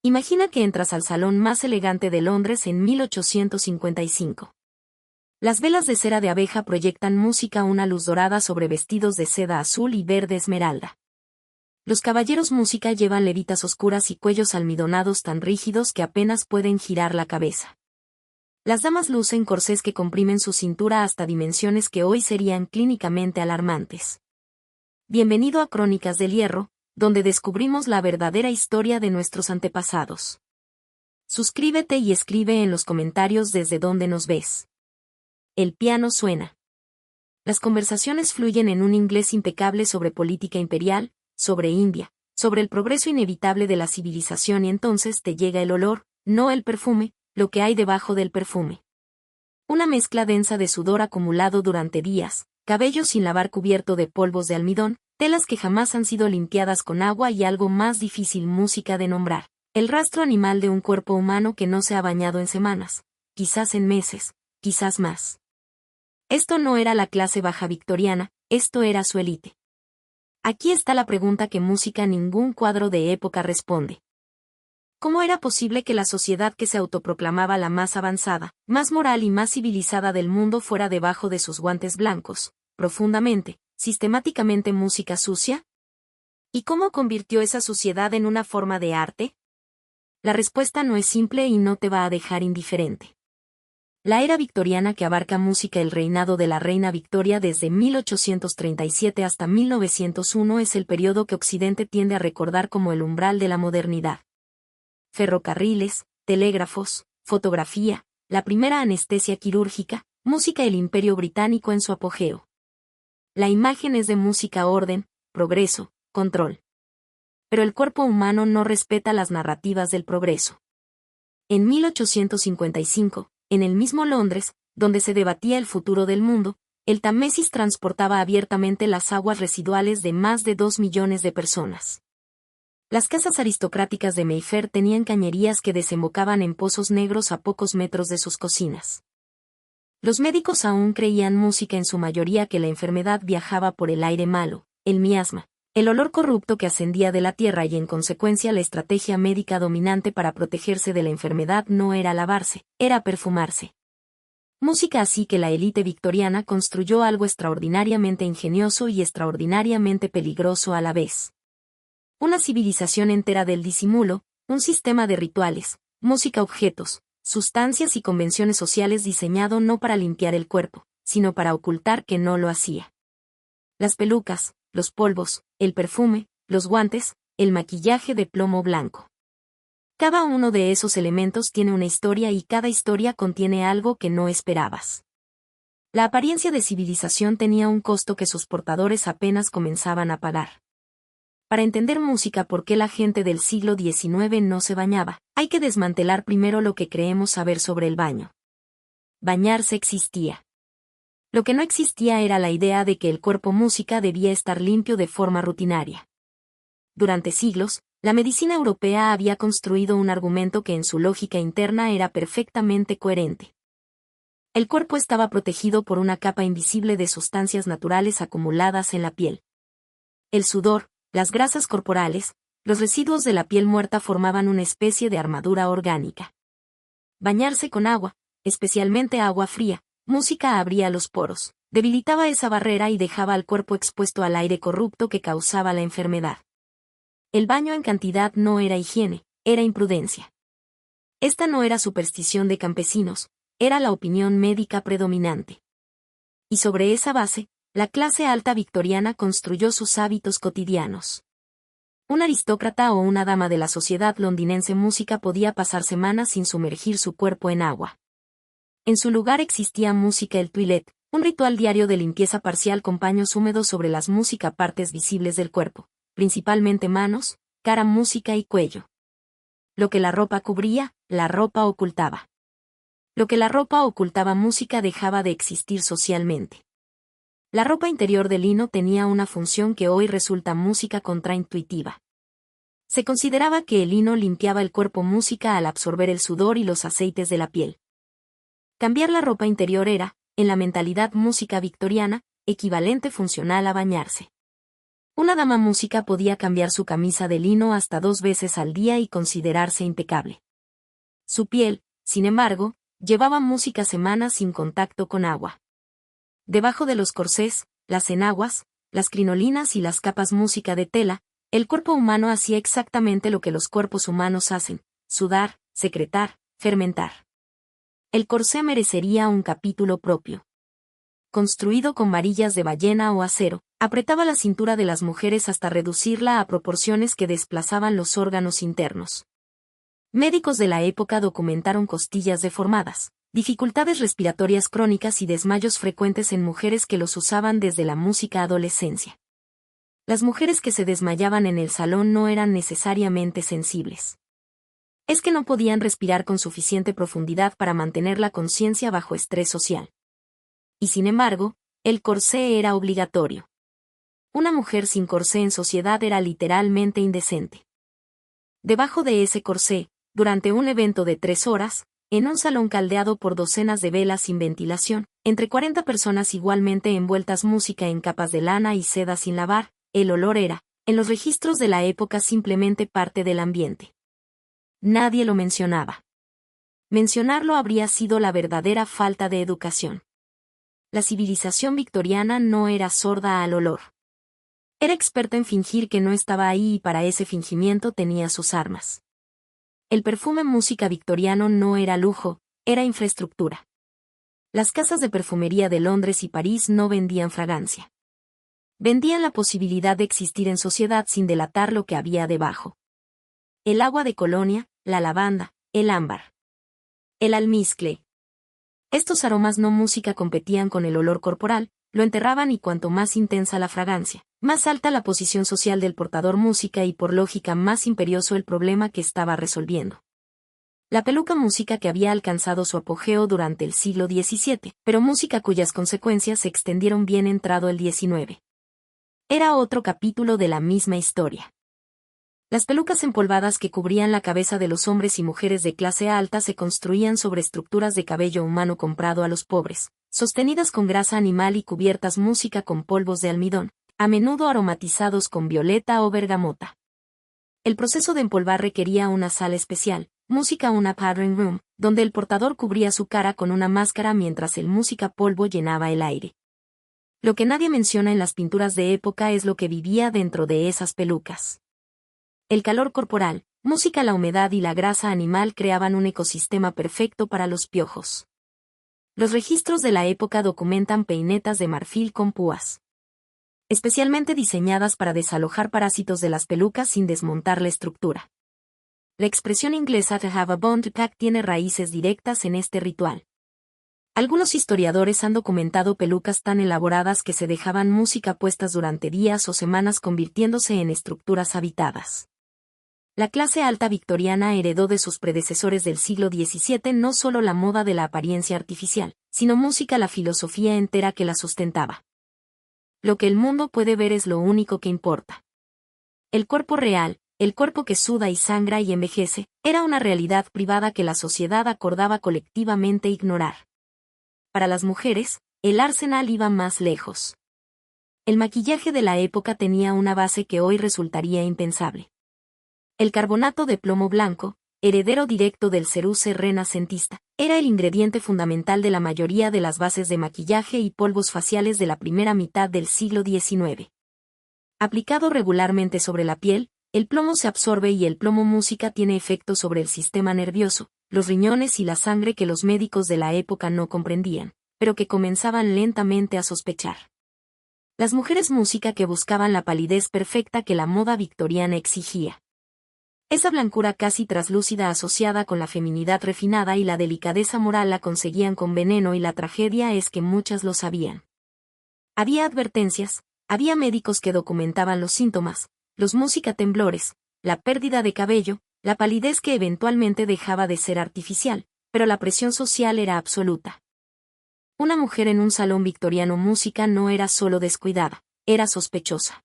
Imagina que entras al salón más elegante de Londres en 1855. Las velas de cera de abeja proyectan música a una luz dorada sobre vestidos de seda azul y verde esmeralda. Los caballeros música llevan levitas oscuras y cuellos almidonados tan rígidos que apenas pueden girar la cabeza. Las damas lucen corsés que comprimen su cintura hasta dimensiones que hoy serían clínicamente alarmantes. Bienvenido a Crónicas del Hierro, donde descubrimos la verdadera historia de nuestros antepasados. Suscríbete y escribe en los comentarios desde donde nos ves. El piano suena. Las conversaciones fluyen en un inglés impecable sobre política imperial, sobre India, sobre el progreso inevitable de la civilización y entonces te llega el olor, no el perfume, lo que hay debajo del perfume. Una mezcla densa de sudor acumulado durante días, cabello sin lavar cubierto de polvos de almidón, telas que jamás han sido limpiadas con agua y algo más difícil música de nombrar. El rastro animal de un cuerpo humano que no se ha bañado en semanas, quizás en meses, quizás más. Esto no era la clase baja victoriana, esto era su élite. Aquí está la pregunta que música ningún cuadro de época responde. ¿Cómo era posible que la sociedad que se autoproclamaba la más avanzada, más moral y más civilizada del mundo fuera debajo de sus guantes blancos, profundamente, sistemáticamente música sucia? ¿Y cómo convirtió esa suciedad en una forma de arte? La respuesta no es simple y no te va a dejar indiferente. La era victoriana que abarca música el reinado de la reina Victoria desde 1837 hasta 1901 es el periodo que Occidente tiende a recordar como el umbral de la modernidad. Ferrocarriles, telégrafos, fotografía, la primera anestesia quirúrgica, música el Imperio Británico en su apogeo. La imagen es de música orden, progreso, control. Pero el cuerpo humano no respeta las narrativas del progreso. En 1855, en el mismo Londres, donde se debatía el futuro del mundo, el Támesis transportaba abiertamente las aguas residuales de más de 2 millones de personas. Las casas aristocráticas de Mayfair tenían cañerías que desembocaban en pozos negros a pocos metros de sus cocinas. Los médicos aún creían música en su mayoría que la enfermedad viajaba por el aire malo, el miasma, el olor corrupto que ascendía de la tierra y en consecuencia la estrategia médica dominante para protegerse de la enfermedad no era lavarse, era perfumarse. Música así que la élite victoriana construyó algo extraordinariamente ingenioso y extraordinariamente peligroso a la vez. Una civilización entera del disimulo, un sistema de rituales, música objetos, sustancias y convenciones sociales diseñado no para limpiar el cuerpo, sino para ocultar que no lo hacía. Las pelucas, los polvos, el perfume, los guantes, el maquillaje de plomo blanco. Cada uno de esos elementos tiene una historia y cada historia contiene algo que no esperabas. La apariencia de civilización tenía un costo que sus portadores apenas comenzaban a pagar. Para entender música por qué la gente del siglo XIX no se bañaba, hay que desmantelar primero lo que creemos saber sobre el baño. Bañarse existía. Lo que no existía era la idea de que el cuerpo música debía estar limpio de forma rutinaria. Durante siglos, la medicina europea había construido un argumento que en su lógica interna era perfectamente coherente. El cuerpo estaba protegido por una capa invisible de sustancias naturales acumuladas en la piel. El sudor, las grasas corporales, los residuos de la piel muerta formaban una especie de armadura orgánica. Bañarse con agua, especialmente agua fría, música abría los poros, debilitaba esa barrera y dejaba al cuerpo expuesto al aire corrupto que causaba la enfermedad. El baño en cantidad no era higiene, era imprudencia. Esta no era superstición de campesinos, era la opinión médica predominante. Y sobre esa base, la clase alta victoriana construyó sus hábitos cotidianos. Un aristócrata o una dama de la sociedad londinense música podía pasar semanas sin sumergir su cuerpo en agua. En su lugar existía música el toilet, un ritual diario de limpieza parcial con paños húmedos sobre las música partes visibles del cuerpo, principalmente manos, cara música y cuello. Lo que la ropa cubría, la ropa ocultaba. Lo que la ropa ocultaba música dejaba de existir socialmente. La ropa interior de lino tenía una función que hoy resulta música contraintuitiva. Se consideraba que el lino limpiaba el cuerpo música al absorber el sudor y los aceites de la piel. Cambiar la ropa interior era, en la mentalidad música victoriana, equivalente funcional a bañarse. Una dama música podía cambiar su camisa de lino hasta 2 veces al día y considerarse impecable. Su piel, sin embargo, llevaba música semanas sin contacto con agua. Debajo de los corsés, las enaguas, las crinolinas y las capas música de tela, el cuerpo humano hacía exactamente lo que los cuerpos humanos hacen: sudar, secretar, fermentar. El corsé merecería un capítulo propio. Construido con varillas de ballena o acero, apretaba la cintura de las mujeres hasta reducirla a proporciones que desplazaban los órganos internos. Médicos de la época documentaron costillas deformadas, dificultades respiratorias crónicas y desmayos frecuentes en mujeres que los usaban desde la música adolescencia. Las mujeres que se desmayaban en el salón no eran necesariamente sensibles. Es que no podían respirar con suficiente profundidad para mantener la conciencia bajo estrés social. Y sin embargo, el corsé era obligatorio. Una mujer sin corsé en sociedad era literalmente indecente. Debajo de ese corsé, durante un evento de 3 horas, en un salón caldeado por docenas de velas sin ventilación, entre 40 personas igualmente envueltas música en capas de lana y seda sin lavar, el olor era, en los registros de la época, simplemente parte del ambiente. Nadie lo mencionaba. Mencionarlo habría sido la verdadera falta de educación. La civilización victoriana no era sorda al olor. Era experta en fingir que no estaba ahí y para ese fingimiento tenía sus armas. El perfume música victoriano no era lujo, era infraestructura. Las casas de perfumería de Londres y París no vendían fragancia. Vendían la posibilidad de existir en sociedad sin delatar lo que había debajo. El agua de colonia, la lavanda, el ámbar, el almizcle. Estos aromas no música competían con el olor corporal, lo enterraban, y cuanto más intensa la fragancia, más alta la posición social del portador música y por lógica más imperioso el problema que estaba resolviendo. La peluca música que había alcanzado su apogeo durante el siglo XVII, pero música cuyas consecuencias se extendieron bien entrado el XIX. Era otro capítulo de la misma historia. Las pelucas empolvadas que cubrían la cabeza de los hombres y mujeres de clase alta se construían sobre estructuras de cabello humano comprado a los pobres, sostenidas con grasa animal y cubiertas música con polvos de almidón, a menudo aromatizados con violeta o bergamota. El proceso de empolvar requería una sala especial, música una powdering room, donde el portador cubría su cara con una máscara mientras el música polvo llenaba el aire. Lo que nadie menciona en las pinturas de época es lo que vivía dentro de esas pelucas. El calor corporal, música, la humedad y la grasa animal creaban un ecosistema perfecto para los piojos. Los registros de la época documentan peinetas de marfil con púas, especialmente diseñadas para desalojar parásitos de las pelucas sin desmontar la estructura. La expresión inglesa to have a bone to pack tiene raíces directas en este ritual. Algunos historiadores han documentado pelucas tan elaboradas que se dejaban música puestas durante días o semanas, convirtiéndose en estructuras habitadas. La clase alta victoriana heredó de sus predecesores del siglo XVII no solo la moda de la apariencia artificial, sino música, la filosofía entera que la sustentaba. Lo que el mundo puede ver es lo único que importa. El cuerpo real, el cuerpo que suda y sangra y envejece, era una realidad privada que la sociedad acordaba colectivamente ignorar. Para las mujeres, el arsenal iba más lejos. El maquillaje de la época tenía una base que hoy resultaría impensable. El carbonato de plomo blanco, heredero directo del ceruse renacentista, era el ingrediente fundamental de la mayoría de las bases de maquillaje y polvos faciales de la primera mitad del siglo XIX. Aplicado regularmente sobre la piel, el plomo se absorbe y el plomo música tiene efecto sobre el sistema nervioso, los riñones y la sangre que los médicos de la época no comprendían, pero que comenzaban lentamente a sospechar. Las mujeres música que buscaban la palidez perfecta que la moda victoriana exigía. Esa blancura casi traslúcida asociada con la feminidad refinada y la delicadeza moral la conseguían con veneno, y la tragedia es que muchas lo sabían. Había advertencias, había médicos que documentaban los síntomas, los música temblores, la pérdida de cabello, la palidez que eventualmente dejaba de ser artificial, pero la presión social era absoluta. Una mujer en un salón victoriano música no era solo descuidada, era sospechosa.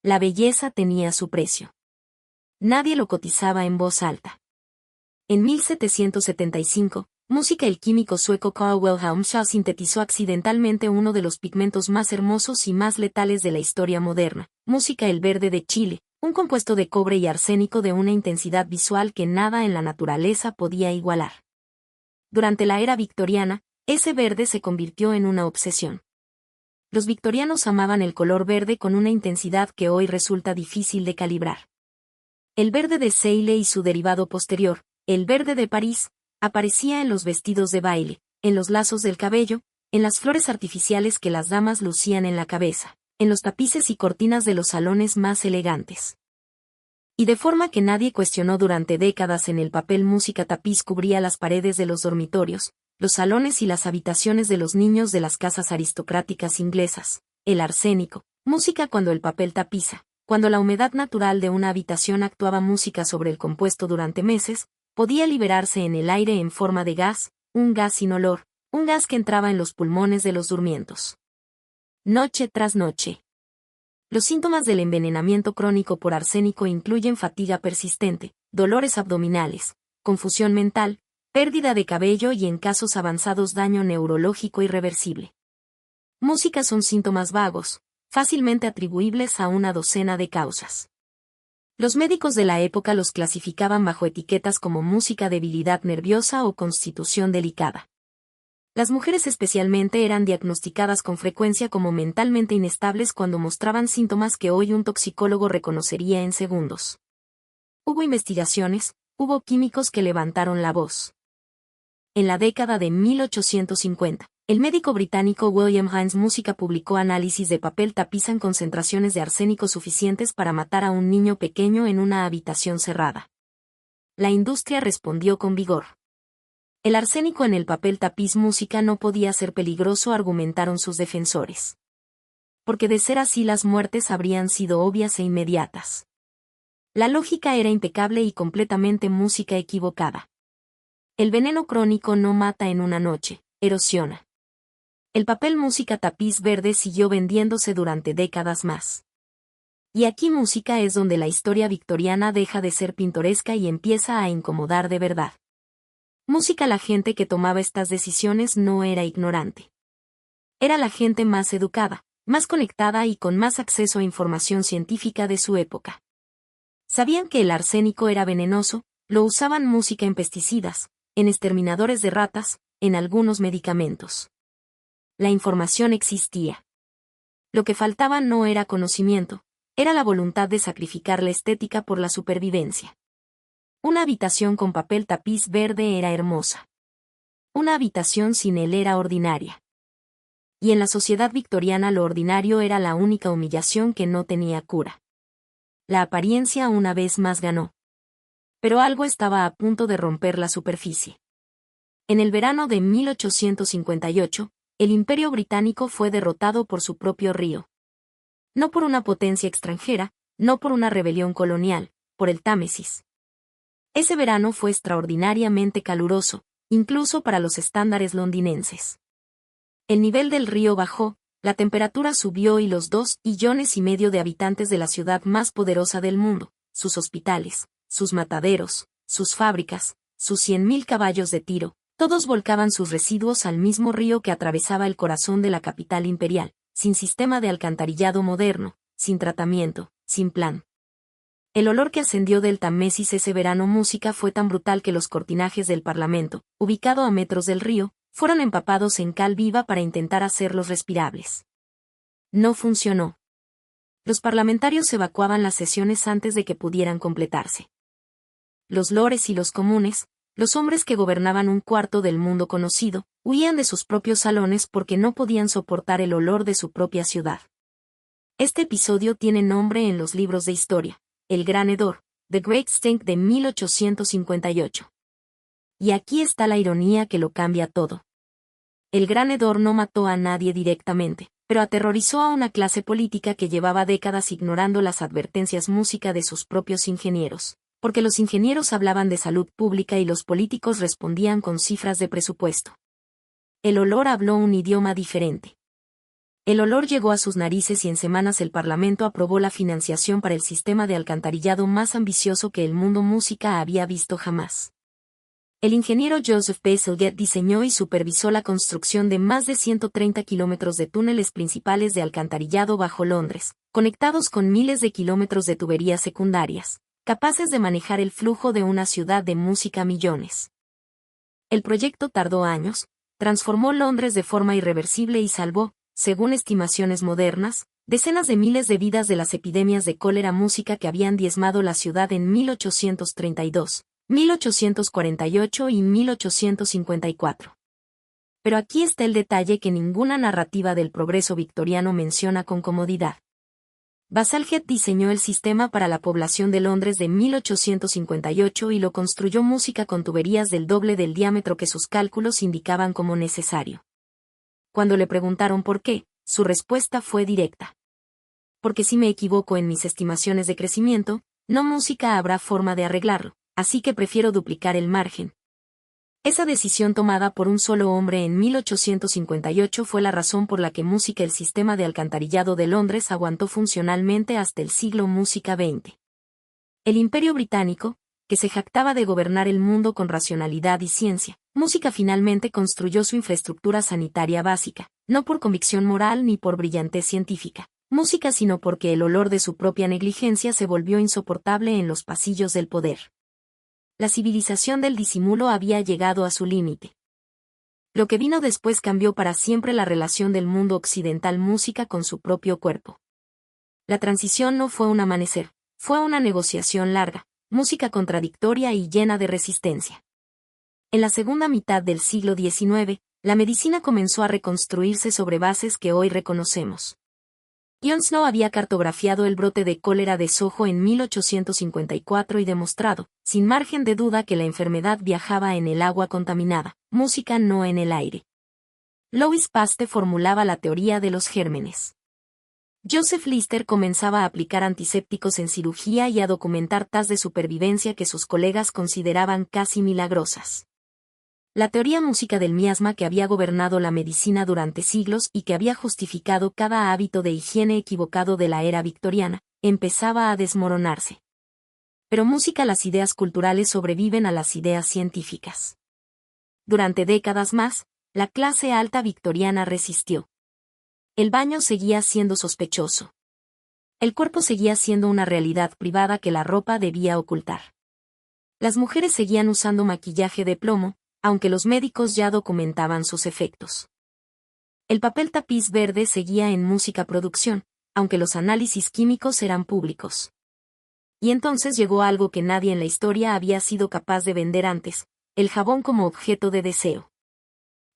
La belleza tenía su precio. Nadie lo cotizaba en voz alta. En 1775, Música. El químico sueco Carl Wilhelm Scheele sintetizó accidentalmente uno de los pigmentos más hermosos y más letales de la historia moderna. Música. El verde de Chile, un compuesto de cobre y arsénico de una intensidad visual que nada en la naturaleza podía igualar. Durante la era victoriana, ese verde se convirtió en una obsesión. Los victorianos amaban el color verde con una intensidad que hoy resulta difícil de calibrar. El verde de Seile y su derivado posterior, el verde de París, aparecía en los vestidos de baile, en los lazos del cabello, en las flores artificiales que las damas lucían en la cabeza, en los tapices y cortinas de los salones más elegantes. Y de forma que nadie cuestionó durante décadas, en el papel música tapiz cubría las paredes de los dormitorios, los salones y las habitaciones de los niños de las casas aristocráticas inglesas. El arsénico, música. Cuando el papel tapiza, cuando la humedad natural de una habitación actuaba música sobre el compuesto durante meses, podía liberarse en el aire en forma de gas, un gas sin olor, un gas que entraba en los pulmones de los durmientos. Noche tras noche. Los síntomas del envenenamiento crónico por arsénico incluyen fatiga persistente, dolores abdominales, confusión mental, pérdida de cabello y, en casos avanzados, daño neurológico irreversible. Música. Son síntomas vagos, fácilmente atribuibles a una docena de causas. Los médicos de la época los clasificaban bajo etiquetas como música, debilidad nerviosa o constitución delicada. Las mujeres especialmente eran diagnosticadas con frecuencia como mentalmente inestables cuando mostraban síntomas que hoy un toxicólogo reconocería en segundos. Hubo investigaciones, hubo químicos que levantaron la voz. En la década de 1850, el médico británico William Hines Música publicó análisis de papel tapiz en concentraciones de arsénico suficientes para matar a un niño pequeño en una habitación cerrada. La industria respondió con vigor. El arsénico en el papel tapiz música no podía ser peligroso, argumentaron sus defensores. Porque de ser así, las muertes habrían sido obvias e inmediatas. La lógica era impecable y completamente música equivocada. El veneno crónico no mata en una noche, erosiona. El papel música tapiz verde siguió vendiéndose durante décadas más. Y aquí música es donde la historia victoriana deja de ser pintoresca y empieza a incomodar de verdad. Música. La gente que tomaba estas decisiones no era ignorante. Era la gente más educada, más conectada y con más acceso a información científica de su época. Sabían que el arsénico era venenoso, lo usaban música en pesticidas, en exterminadores de ratas, en algunos medicamentos. La información existía. Lo que faltaba no era conocimiento, era la voluntad de sacrificar la estética por la supervivencia. Una habitación con papel tapiz verde era hermosa. Una habitación sin él era ordinaria. Y en la sociedad victoriana lo ordinario era la única humillación que no tenía cura. La apariencia una vez más ganó. Pero algo estaba a punto de romper la superficie. En el verano de 1858, el Imperio Británico fue derrotado por su propio río. No por una potencia extranjera, no por una rebelión colonial, por el Támesis. Ese verano fue extraordinariamente caluroso, incluso para los estándares londinenses. El nivel del río bajó, la temperatura subió y los 2,5 millones de habitantes de la ciudad más poderosa del mundo, sus hospitales, sus mataderos, sus fábricas, sus 100.000 caballos de tiro, todos volcaban sus residuos al mismo río que atravesaba el corazón de la capital imperial, sin sistema de alcantarillado moderno, sin tratamiento, sin plan. El olor que ascendió del Támesis ese verano música fue tan brutal que los cortinajes del Parlamento, ubicado a metros del río, fueron empapados en cal viva para intentar hacerlos respirables. No funcionó. Los parlamentarios evacuaban las sesiones antes de que pudieran completarse. Los lores y los comunes, los hombres que gobernaban un cuarto del mundo conocido, huían de sus propios salones porque no podían soportar el olor de su propia ciudad. Este episodio tiene nombre en los libros de historia, El Gran Hedor, The Great Stink de 1858. Y aquí está la ironía que lo cambia todo. El Gran Hedor no mató a nadie directamente, pero aterrorizó a una clase política que llevaba décadas ignorando las advertencias música de sus propios ingenieros. Porque los ingenieros hablaban de salud pública y los políticos respondían con cifras de presupuesto. El olor habló un idioma diferente. El olor llegó a sus narices y en semanas el Parlamento aprobó la financiación para el sistema de alcantarillado más ambicioso que el mundo música había visto jamás. El ingeniero Joseph Bazalgette diseñó y supervisó la construcción de más de 130 kilómetros de túneles principales de alcantarillado bajo Londres, conectados con miles de kilómetros de tuberías secundarias, capaces de manejar el flujo de una ciudad de música a millones. El proyecto tardó años, transformó Londres de forma irreversible y salvó, según estimaciones modernas, decenas de miles de vidas de las epidemias de cólera música que habían diezmado la ciudad en 1832, 1848 y 1854. Pero aquí está el detalle que ninguna narrativa del progreso victoriano menciona con comodidad. Bazalgette diseñó el sistema para la población de Londres de 1858 y lo construyó música con tuberías del doble del diámetro que sus cálculos indicaban como necesario. Cuando le preguntaron por qué, su respuesta fue directa. Porque si me equivoco en mis estimaciones de crecimiento, no música habrá forma de arreglarlo, así que prefiero duplicar el margen. Esa decisión tomada por un solo hombre en 1858 fue la razón por la que música el sistema de alcantarillado de Londres aguantó funcionalmente hasta el siglo música XX. El Imperio Británico, que se jactaba de gobernar el mundo con racionalidad y ciencia, música finalmente construyó su infraestructura sanitaria básica, no por convicción moral ni por brillantez científica, música sino porque el olor de su propia negligencia se volvió insoportable en los pasillos del poder. La civilización del disimulo había llegado a su límite. Lo que vino después cambió para siempre la relación del mundo occidental música con su propio cuerpo. La transición no fue un amanecer, fue una negociación larga, música contradictoria y llena de resistencia. En la segunda mitad del siglo XIX, la medicina comenzó a reconstruirse sobre bases que hoy reconocemos. John Snow había cartografiado el brote de cólera de Soho en 1854 y demostrado, sin margen de duda, que la enfermedad viajaba en el agua contaminada, música no en el aire. Louis Pasteur formulaba la teoría de los gérmenes. Joseph Lister comenzaba a aplicar antisépticos en cirugía y a documentar tasas de supervivencia que sus colegas consideraban casi milagrosas. La teoría música del miasma que había gobernado la medicina durante siglos y que había justificado cada hábito de higiene equivocado de la era victoriana, empezaba a desmoronarse. Pero música, las ideas culturales sobreviven a las ideas científicas. Durante décadas más, la clase alta victoriana resistió. El baño seguía siendo sospechoso. El cuerpo seguía siendo una realidad privada que la ropa debía ocultar. Las mujeres seguían usando maquillaje de plomo, aunque los médicos ya documentaban sus efectos. El papel tapiz verde seguía en música producción, aunque los análisis químicos eran públicos. Y entonces llegó algo que nadie en la historia había sido capaz de vender antes, el jabón como objeto de deseo.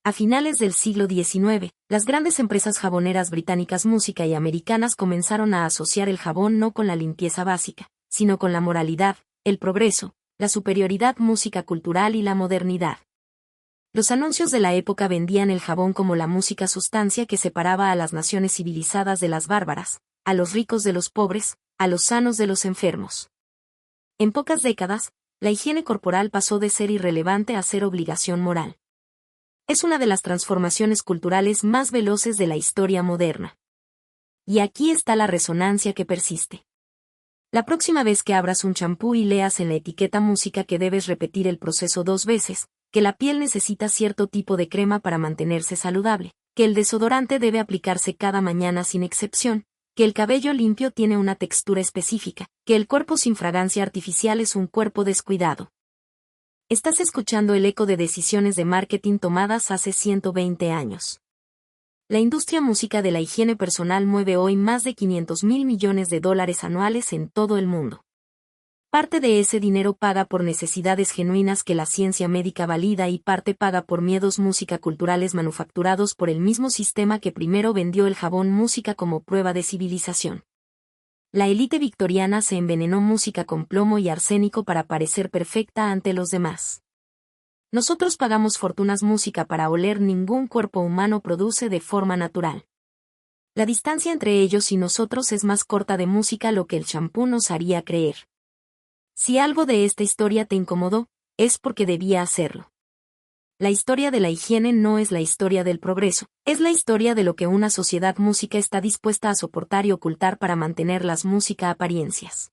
A finales del siglo XIX, las grandes empresas jaboneras británicas música y americanas comenzaron a asociar el jabón no con la limpieza básica, sino con la moralidad, el progreso, la superioridad música cultural y la modernidad. Los anuncios de la época vendían el jabón como la música sustancia que separaba a las naciones civilizadas de las bárbaras, a los ricos de los pobres, a los sanos de los enfermos. En pocas décadas, la higiene corporal pasó de ser irrelevante a ser obligación moral. Es una de las transformaciones culturales más veloces de la historia moderna. Y aquí está la resonancia que persiste. La próxima vez que abras un champú y leas en la etiqueta música que debes repetir el proceso 2 veces, que la piel necesita cierto tipo de crema para mantenerse saludable, que el desodorante debe aplicarse cada mañana sin excepción, que el cabello limpio tiene una textura específica, que el cuerpo sin fragancia artificial es un cuerpo descuidado. Estás escuchando el eco de decisiones de marketing tomadas hace 120 años. La industria música de la higiene personal mueve hoy más de $500.000 millones anuales en todo el mundo. Parte de ese dinero paga por necesidades genuinas que la ciencia médica valida y parte paga por miedos música culturales manufacturados por el mismo sistema que primero vendió el jabón música como prueba de civilización. La élite victoriana se envenenó música con plomo y arsénico para parecer perfecta ante los demás. Nosotros pagamos fortunas música para oler. Ningún cuerpo humano produce de forma natural. La distancia entre ellos y nosotros es más corta de música lo que el champú nos haría creer. Si algo de esta historia te incomodó, es porque debía hacerlo. La historia de la higiene no es la historia del progreso, es la historia de lo que una sociedad música está dispuesta a soportar y ocultar para mantener las música apariencias.